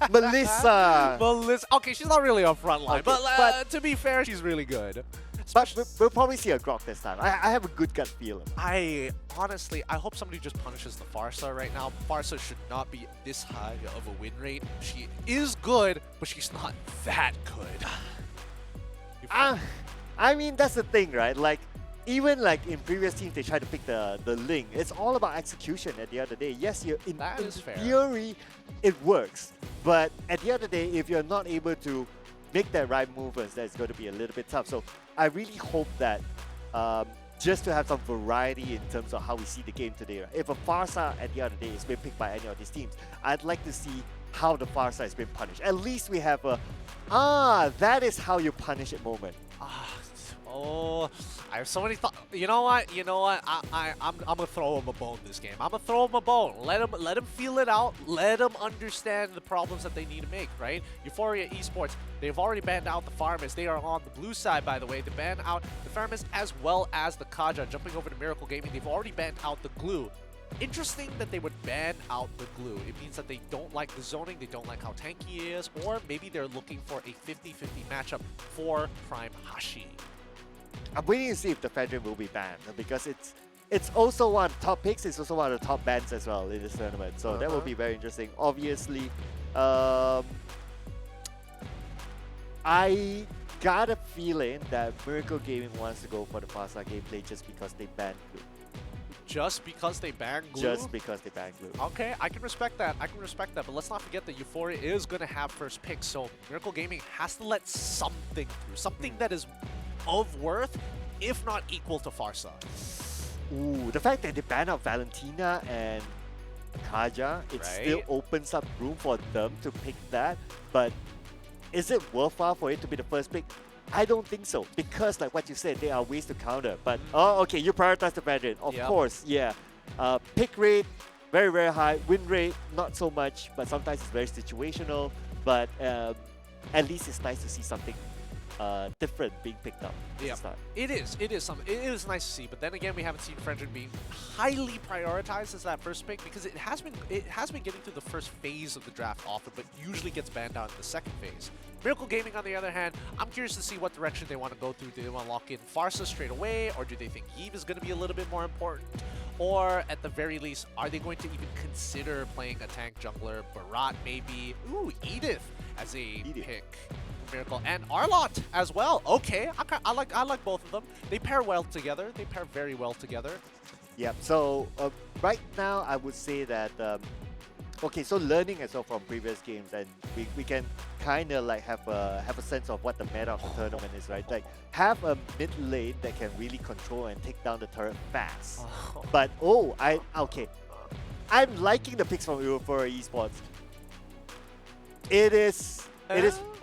Melissa. Melissa. Okay, she's not really on front line, Okay, but to be fair, she's really good. But we'll probably see a Grok this time. I have a good gut feeling. I honestly, I hope somebody just punishes the Farsa right now. Farsa should not be this high of a win rate. She is good, but she's not that good. I mean, that's the thing, right? Like, even like in previous teams, they try to pick the Ling. It's all about execution at the end of the day. Yes, in theory, it works. But at the end of the day, if you're not able to make that right movements, that's going to be a little bit tough. So I really hope that just to have some variety in terms of how we see the game today. Right? If a Farsa at the end of the day is being picked by any of these teams, I'd like to see how the Farsa is being punished. At least we have a, that is how you punish it moment. Oh, I have so many thoughts. You know what? I'm gonna throw him a bone this game. I'm gonna throw him a bone. Let him feel it out. Let him understand the problems that they need to make. Right? Euphoria Esports. They've already banned out the Farmers. They are on the blue side, by the way. They banned out the Farmers as well as the Kaja. Jumping over to Miracle Gaming, they've already banned out the Glue. Interesting that they would ban out the Glue. It means that they don't like the zoning, they don't like how tanky he is, or maybe they're looking for a 50-50 matchup for Prime Hashi. I'm waiting to see if the Fedrin will be banned because it's also one of the top picks. It's also one of the top bans as well in this tournament. So that will be very interesting. Obviously, I got a feeling that Miracle Gaming wants to go for the Farsa gameplay just because they banned Glue. Just because they banned Glue? Just because they banned Glue. Okay, I can respect that. I can respect that. But let's not forget that Euphoria is going to have first pick. So Miracle Gaming has to let something through. Something that is of worth, if not equal to Farsa. Ooh, the fact that they ban out Valentina and Kaja, it still opens up room for them to pick that. But is it worthwhile for it to be the first pick? I don't think so, because like what you said, there are ways to counter. But okay, you prioritize the Fedrin, of course, yeah. Pick rate, very, very high. Win rate, not so much, but sometimes it's very situational. But at least it's nice to see something different being picked up. Yeah, it is nice to see. But then again, we haven't seen Fredrin being highly prioritized as that first pick because it has been getting through the first phase of the draft often, but usually gets banned out in the second phase. Miracle Gaming, on the other hand, I'm curious to see what direction they want to go through. Do they want to lock in Farsa straight away, or do they think Eve is going to be a little bit more important? Or at the very least, are they going to even consider playing a tank jungler, Barat maybe? Ooh, Edith as a pick. Miracle and Arlott as well. Okay, I like both of them. They pair well together. They pair very well together. Yeah. So right now, I would say that okay. So learning as well from previous games, and we can kind of like have a sense of what the meta of the tournament is, right? Like have a mid lane that can really control and take down the turret fast. But I'm liking the picks from Euphoria Esports. It is,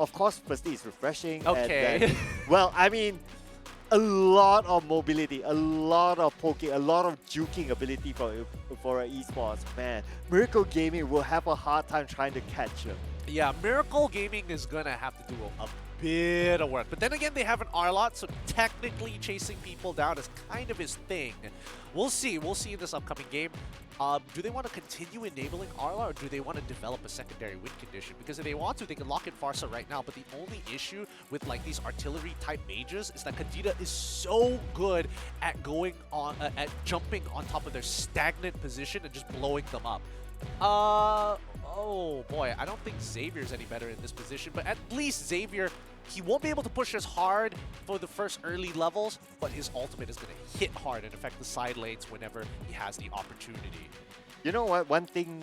of course, firstly, it's refreshing. Okay. And then, well, I mean, a lot of mobility, a lot of poking, a lot of juking ability for Esports. Man, Miracle Gaming will have a hard time trying to catch them. Yeah, Miracle Gaming is going to have to do a bit of work. But then again, they have an Arlott, so technically chasing people down is kind of his thing. We'll see. We'll see in this upcoming game. Do they want to continue enabling Arla, or do they want to develop a secondary win condition? Because if they want to, they can lock in Farsa right now. But the only issue with like these artillery-type mages is that Kadita is so good at going on, at jumping on top of their stagnant position and just blowing them up. Oh boy, I don't think Xavier's any better in this position, but at least Xavier, he won't be able to push as hard for the first early levels, but his ultimate is going to hit hard and affect the side lanes whenever he has the opportunity. You know what? One thing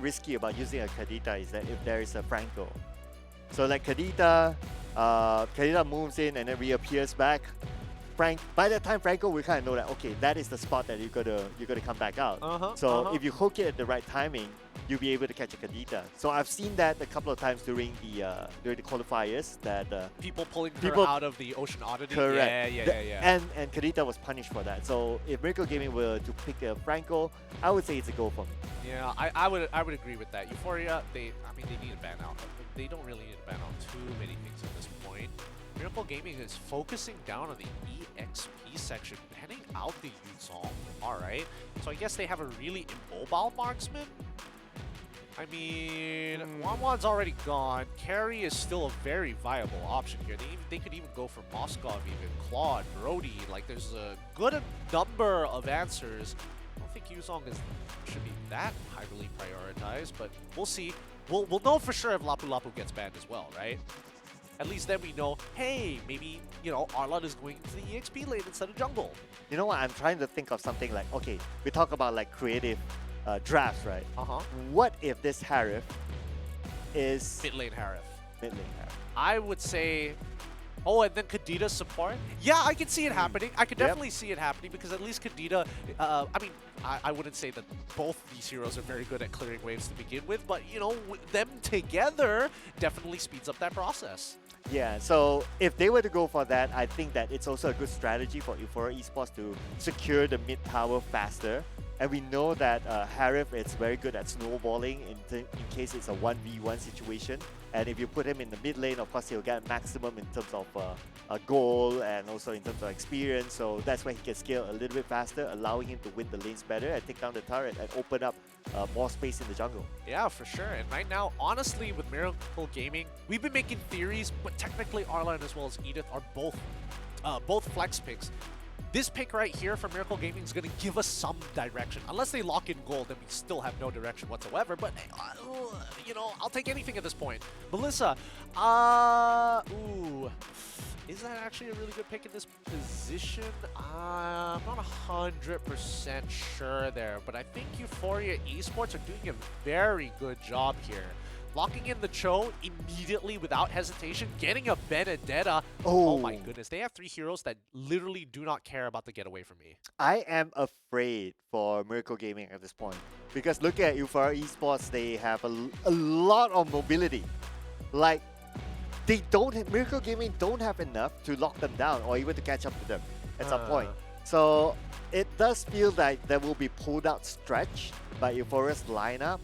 risky about using a Kadita is that if there is a Franco. So like Kadita moves in and then reappears back. By that time, Franco will kind of know that, okay, that is the spot that you're gonna come back out. If you hook it at the right timing, you'll be able to catch a Kadita. So I've seen that a couple of times during the qualifiers. That people pulling her out of the Ocean Oddity. Correct. Yeah. And Kadita was punished for that. So if Miracle Gaming were to pick a Franco, I would say it's a go for me. Yeah, I would agree with that. Euphoria, they need to ban out. They don't really need to ban out too many things at this point. Miracle Gaming is focusing down on the EXP section, banning out the Yuzong. Alright, so I guess they have a really immobile marksman. I mean, Wanwan's already gone. Carry is still a very viable option here. They could even go for Moskov, even Claude, Brody. Like, there's a good number of answers. I don't think Yuzong should be that highly prioritized, but we'll see. We'll know for sure if Lapu Lapu gets banned as well, right? At least then we know, hey, maybe, you know, Arlot is going to the EXP lane instead of jungle. You know what? I'm trying to think of something like, okay, we talk about like creative drafts, right? What if this Harif is Mid lane Harif. mid lane Harif? I would say, oh, and then Kadita's support? Yeah, I can see it happening. I could definitely see it happening because at least Kadita, I mean, I wouldn't say that both these heroes are very good at clearing waves to begin with, but, you know, them together definitely speeds up that process. Yeah, so if they were to go for that, I think that it's also a good strategy for Euphoria Esports to secure the mid tower faster. And we know that Harif is very good at snowballing in case it's a 1v1 situation. And if you put him in the mid lane, of course, he'll get maximum in terms of a goal and also in terms of experience. So that's why he can scale a little bit faster, allowing him to win the lanes better and take down the turret and open up more space in the jungle. Yeah, for sure. And right now, honestly, with Miracle Gaming, we've been making theories, but technically Arlan as well as Edith are both flex picks. This pick right here from Miracle Gaming is going to give us some direction. Unless they lock in gold, then we still have no direction whatsoever. But, you know, I'll take anything at this point. Melissa, ooh, is that actually a really good pick in this position? I'm not 100% sure there, but I think Euphoria Esports are doing a very good job here. Locking in the Cho immediately without hesitation, getting a Benedetta. Oh my goodness, they have 3 heroes that literally do not care about the getaway from me. I am afraid for Miracle Gaming at this point because look at Euphoria Esports, they have a lot of mobility. Like, Miracle Gaming don't have enough to lock them down or even to catch up to them at some point. So it does feel like there will be pulled out stretch by Euphoria's lineup.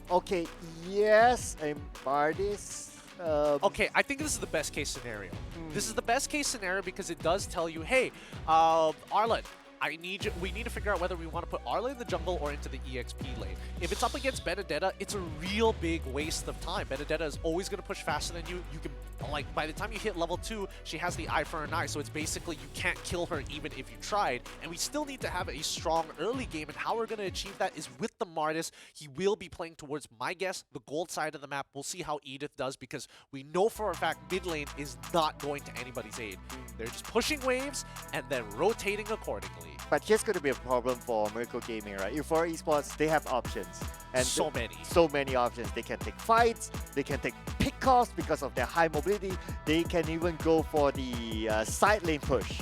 Okay, yes, and Bardis. Okay, I think this is the best case scenario. This is the best case scenario because it does tell you, hey, Arlen, we need to figure out whether we want to put Arla in the jungle or into the EXP lane. If it's up against Benedetta, it's a real big waste of time. Benedetta is always going to push faster than you. You can, like, by the time you hit level 2, she has the eye for an eye, so it's basically you can't kill her even if you tried. And we still need to have a strong early game, and how we're going to achieve that is with the Martis. He will be playing towards, my guess, the gold side of the map. We'll see how Edith does, because we know for a fact mid lane is not going to anybody's aid. They're just pushing waves and then rotating accordingly. But here's going to be a problem for Miracle Gaming, right? For esports, they have options. And so many. So many options. They can take fights, they can take pick-offs because of their high mobility, they can even go for the side lane push.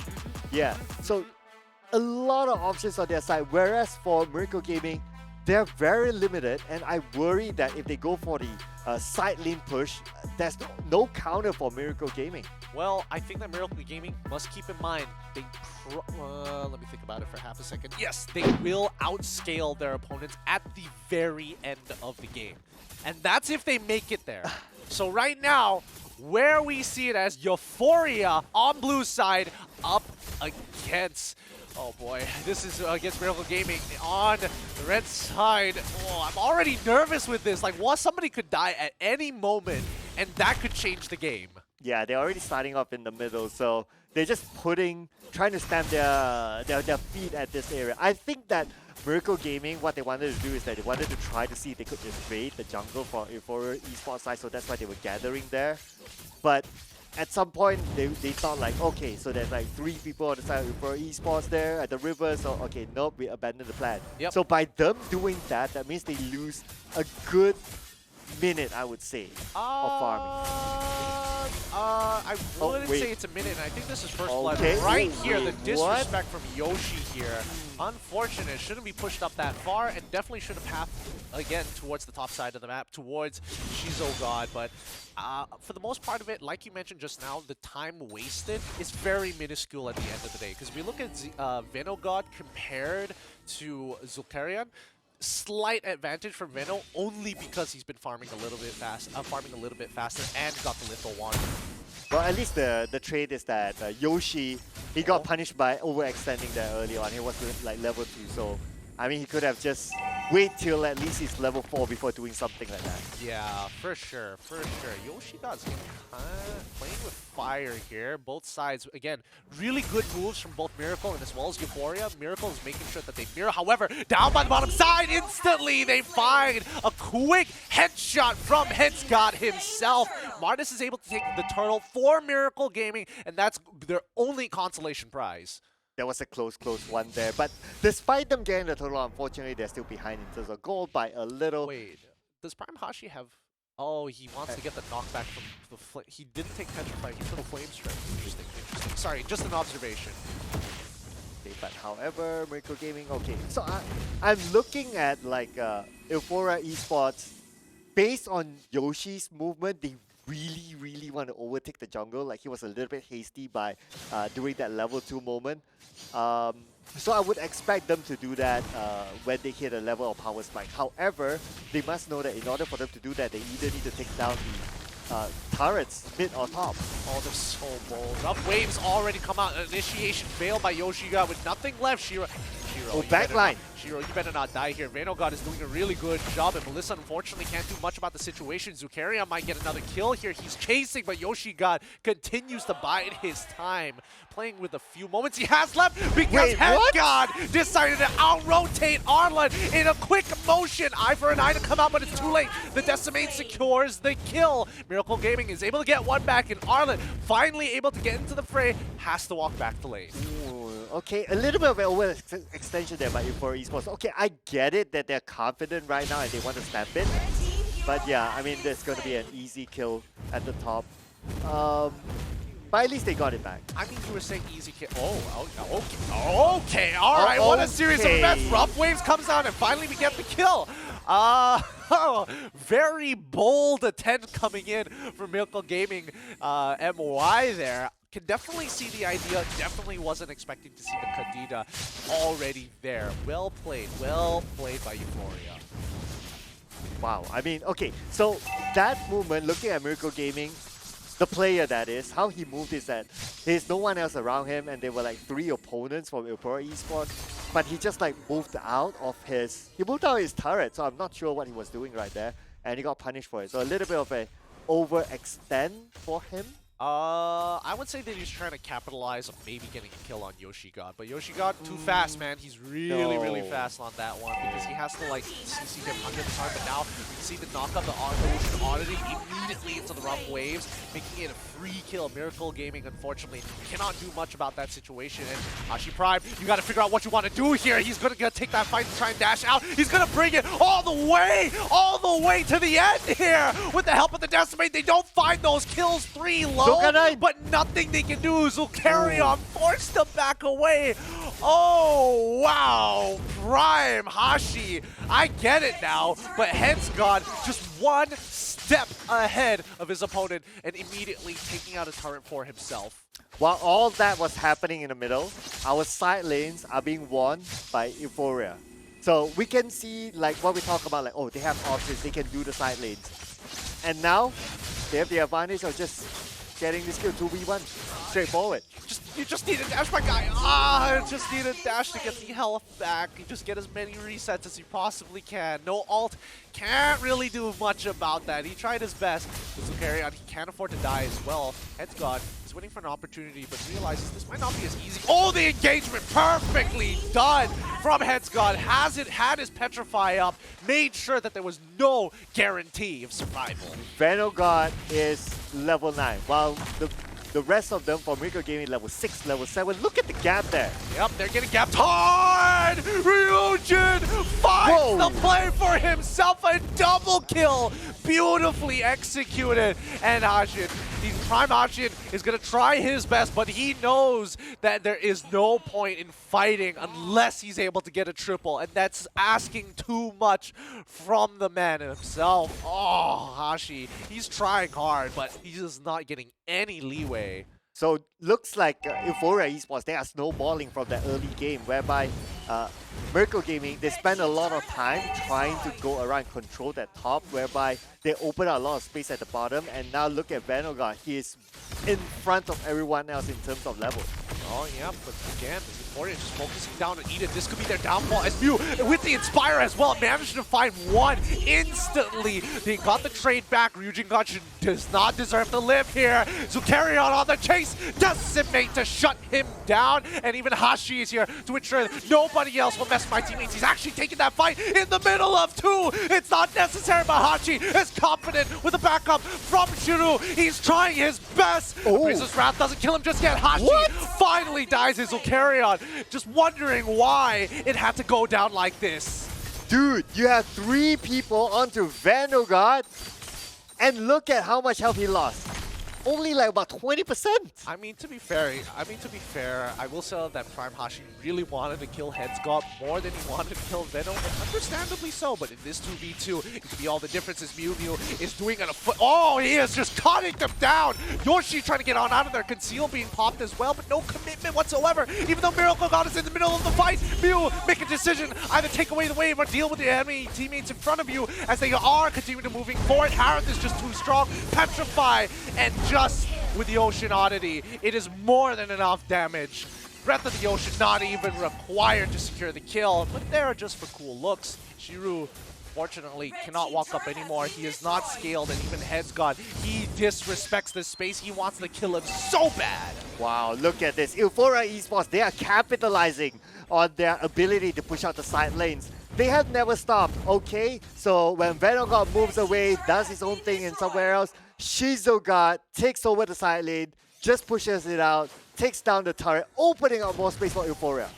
Yeah, so a lot of options on their side, whereas for Miracle Gaming, they're very limited, and I worry that if they go for the side lane push, there's no counter for Miracle Gaming. Well, I think that Miracle Gaming must keep in mind, let me think about it for half a second. Yes, they will outscale their opponents at the very end of the game. And that's if they make it there. So right now, where we see it as Euphoria on blue side up against... Oh boy, this is against Miracle Gaming on the red side. Oh, I'm already nervous with this. Like, somebody could die at any moment, and that could change the game. Yeah, they're already starting off in the middle, so they're just trying to stamp their feet at this area. I think that Miracle Gaming, what they wanted to do is that they wanted to try to see if they could invade the jungle for esports side, so that's why they were gathering there. But at some point, they thought like, okay, so there's like 3 people on the side for esports there at the river, so okay, nope, we abandoned the plan. Yep. So by them doing that, that means they lose a good minute, I would say, of farming. I wouldn't say it's a minute, and I think this is first blood right here. The disrespect from Yoshi here. Unfortunate, shouldn't be pushed up that far, and definitely should have pathed again towards the top side of the map, towards Shizo God. But for the most part of it, like you mentioned just now, the time wasted is very minuscule at the end of the day. Because we look at Venogod compared to Zulkarian, slight advantage for Veno only because he's been farming a little bit faster and got the lethal wand. Well, at least the trade is that Yoshi, he got punished by overextending there early on. He was like level 2, so I mean he could have just wait till at least he's level 4 before doing something like that. Yeah, for sure, for sure. Yoshiga's playing with fire here. Both sides, again, really good moves from both Miracle and as well as Euphoria. Miracle is making sure that they mirror. However, down by the bottom side, instantly they find a quick headshot from Headsgod himself. Martis is able to take the turtle for Miracle Gaming, and that's their only consolation prize. There was a close one there. But despite them getting the total, unfortunately, they're still behind in terms of goal by a little. Wait, does Prime Hashi have... Oh, he wants to get the knockback from the flame. He didn't take Petrify, he took Flame Strike. Interesting, interesting. Sorry, just an observation. Okay, but however, Miracle Gaming, okay. So I'm looking at like Euphoria Esports. Based on Yoshi's movement, they really want to overtake the jungle. Like he was a little bit hasty by during that level 2 moment. So I would expect them to do that when they hit a level of power spike. However, they must know that in order for them to do that, they either need to take down the turrets, mid or top. Oh, they're so bold. Rough waves already come out. Initiation failed by Yoshiga with nothing left. Shiro, oh, backline. Shiro, you better not die here. Vanogod is doing a really good job, and Melissa unfortunately can't do much about the situation. Zukaria might get another kill here. He's chasing, but Yoshigod continues to bide his time. Playing with a few moments he has left because Headgod decided to out-rotate Arlen in a quick motion. Eye for an eye to come out, but it's too late. The Decimate secures the kill. Miracle Gaming is able to get one back, and Arlen finally able to get into the fray, has to walk back to lane. Ooh, okay, a little bit of an overextension there by Euphoria Esports. Okay, I get it that they're confident right now and they want to snap it. But yeah, I mean, there's going to be an easy kill at the top. But at least they got it back. I mean, you were saying easy kill. Oh, okay, all right. What a series of events. Rough Waves comes out, and finally we get the kill. Very bold attempt coming in from Miracle Gaming MY there. Can definitely see the idea. Definitely wasn't expecting to see the Kadida already there. Well played by Euphoria. Wow, I mean, okay, so that movement, looking at Miracle Gaming, the player that is, how he moved is that there's no one else around him and there were like 3 opponents from Euphoria Esports, but he just like moved out his turret, so I'm not sure what he was doing right there, and he got punished for it. So a little bit of a overextend for him. I would say that he's trying to capitalize on maybe getting a kill on Yoshigod, but Yoshigod too fast, man. He's really fast on that one because he has to like CC him under the time. But now you can see the knock up the Ocean Oddity immediately into the Rough Waves, making it a free kill. Miracle Gaming, unfortunately, cannot do much about that situation. And Hashi Prime, you got to figure out what you want to do here. He's gonna take that fight and try and dash out. He's gonna bring it all the way to the end here with the help of the Decimate. They don't find those kills 3 low. But nothing they can do. Zulkarion forced to back away. Oh, wow. Prime Hashi. I get it now, but Headsgod just one step ahead of his opponent and immediately taking out a turret for himself. While all that was happening in the middle, our side lanes are being won by Euphoria. So we can see like what we talk about, like, oh, they have options, they can do the side lanes. And now they have the advantage of just getting this kill 2v1. Straightforward. You just need a dash, my guy. Just need a dash to get the health back. You just get as many resets as you possibly can. No ult. Can't really do much about that. He tried his best. With Zulkarion, he can't afford to die as well. Headsgod is waiting for an opportunity, but realizes this might not be as easy. Oh, the engagement perfectly done from Headsgod. Had his Petrify up, made sure that there was no guarantee of survival. Vanogod is level 9, while the rest of them for Miracle Gaming level 6, level 7. Look at the gap there. Yep, they're getting gapped hard. Ryujin finds the play for himself. A double kill. Beautifully executed. And Ashin, Prime Ashin is going to try his best, but he knows that there is no point in fighting unless he's able to get a triple. And that's asking too much from the man himself. Oh, Hashi, he's trying hard, but he's just not getting any leeway. So looks like Euphoria Esports, they are snowballing from that early game, whereby Miracle Gaming, they spend a lot of time trying to go around and control that top, whereby they open up a lot of space at the bottom. And now look at Vanogard, he is in front of everyone else in terms of level. Oh yeah, but again, Euphoria just focusing down on Eden. This could be their downfall as Mew, with the Inspire as well, managed to find one instantly. They got the trade back. Ryujin Gachin does not deserve to live here. Zukarion on the chase, Decimate to shut him down. And even Hashi is here to ensure that nobody else will mess with my teammates. He's actually taking that fight in the middle of two. It's not necessary, but Hashi is confident with the backup from Shiru. He's trying his best. Priestess Wrath doesn't kill him just yet. Hashi finally dies his Zukarion. Just wondering why it had to go down like this. Dude, you have 3 people onto Vanogard, and look at how much health he lost. Only like about 20%. I mean, to be fair, I will say that Prime Hashi really wanted to kill Headsgod more than he wanted to kill Venom, and understandably so. But in this 2v2, it could be all the differences. Mew is doing on a foot. Oh, he is just cutting them down. Yoshi trying to get on out of there. Conceal being popped as well, but no commitment whatsoever. Even though Miracle God is in the middle of the fight, Mew make a decision, either take away the wave or deal with the enemy teammates in front of you as they are continuing to moving forward. Harith is just too strong. Petrify, and just with the Ocean Oddity, it is more than enough damage. Breath of the Ocean not even required to secure the kill, but there just for cool looks. Shiru, fortunately, cannot walk up anymore. He is not scaled, and even Headsgod, he disrespects this space. He wants to kill him so bad. Wow, look at this. Euphoria Esports, they are capitalizing on their ability to push out the side lanes. They have never stopped, okay? So when Vanogard moves away, does his own thing in somewhere else, Shizogard takes over the side lane, just pushes it out, takes down the turret, opening up more space for Euphoria.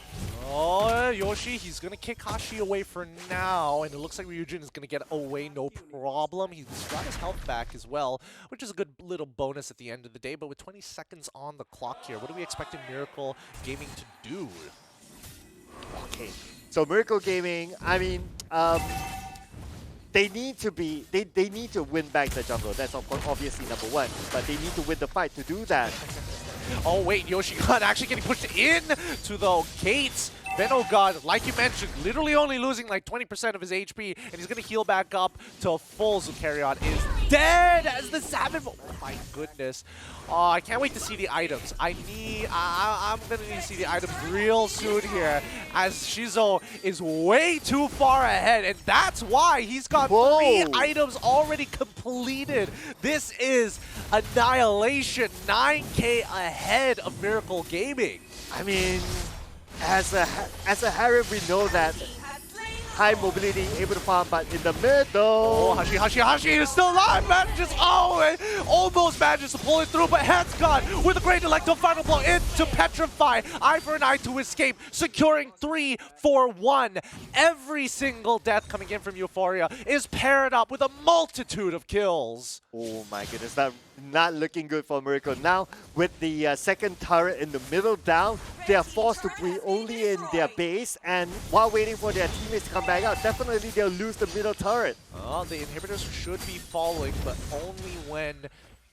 Oh, Yoshi, he's going to kick Hashi away for now, and it looks like Ryujin is going to get away no problem. He's got his health back as well, which is a good little bonus at the end of the day, but with 20 seconds on the clock here, what are we expecting Miracle Gaming to do? Okay, so Miracle Gaming, I mean, they need to be, they need to win back the jungle. That's of course obviously number one, but they need to win the fight to do that. Oh wait, Yoshi God actually getting pushed in to the gates. Vanogard, like you mentioned, literally only losing like 20% of his HP, and he's going to heal back up to full. Zukarion is dead as the Savage. Oh my goodness. Oh, I can't wait to see the items. I'm going to need to see the items real soon here, as Shizo is way too far ahead, and that's why he's got 3 items already completed. This is Annihilation, 9K ahead of Miracle Gaming. I mean, as a Harith, we know that high mobility, able to farm, but in the middle. Oh, Hashi is still alive, manages, almost manages to pull it through, but Headsgod with a great electro final blow into Petrify. Eye for an eye to escape, securing 3-4-1. Every single death coming in from Euphoria is paired up with a multitude of kills. Oh my goodness, that not looking good for Miracle. Now, with the second turret in the middle down, they are forced to be only in their base, and while waiting for their teammates to come back out, definitely they'll lose the middle turret. Oh, the inhibitors should be following, but only when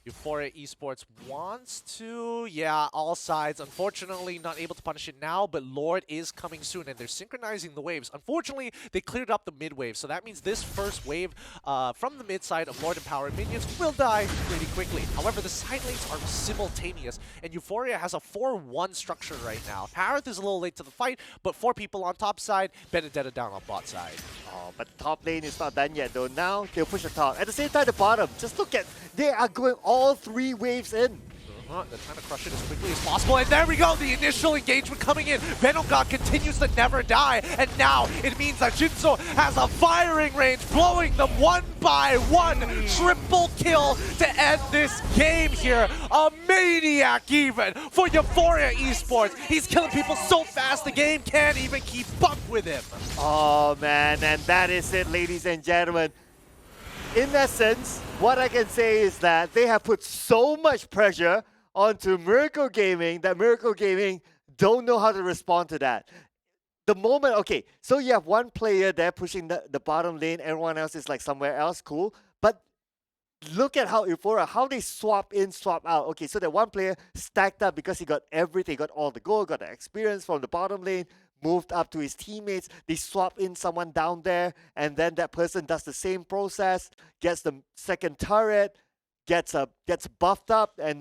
Euphoria Esports wants to. Yeah, all sides. Unfortunately, not able to punish it now, but Lord is coming soon, and they're synchronizing the waves. Unfortunately, they cleared up the mid wave, so that means this first wave from the mid side of Lord and Power minions will die pretty quickly. However, the side lanes are simultaneous, and Euphoria has a 4-1 structure right now. Harith is a little late to the fight, but 4 people on top side, Benedetta down on bot side. Oh, but the top lane is not done yet, though. Now they'll push the top. At the same time, the bottom. Just look at, they are going all 3 waves in. They're trying to crush it as quickly as possible, and there we go, the initial engagement coming in. Venogod continues to never die, and now it means that Shinzo has a firing range, blowing them 1 by 1. Triple kill to end this game here. A maniac even for Euphoria Esports. He's killing people so fast the game can't even keep up with him. Oh man, and that is it, ladies and gentlemen. In essence, what I can say is that they have put so much pressure onto Miracle Gaming that Miracle Gaming don't know how to respond to that. The moment, okay, so you have one player there pushing the bottom lane, everyone else is like somewhere else, cool. But look at how Euphoria, how they swap in, swap out. Okay, so that one player stacked up because he got everything, got all the gold, got the experience from the bottom lane, moved up to his teammates, they swap in someone down there, and then that person does the same process, gets the second turret, gets buffed up, and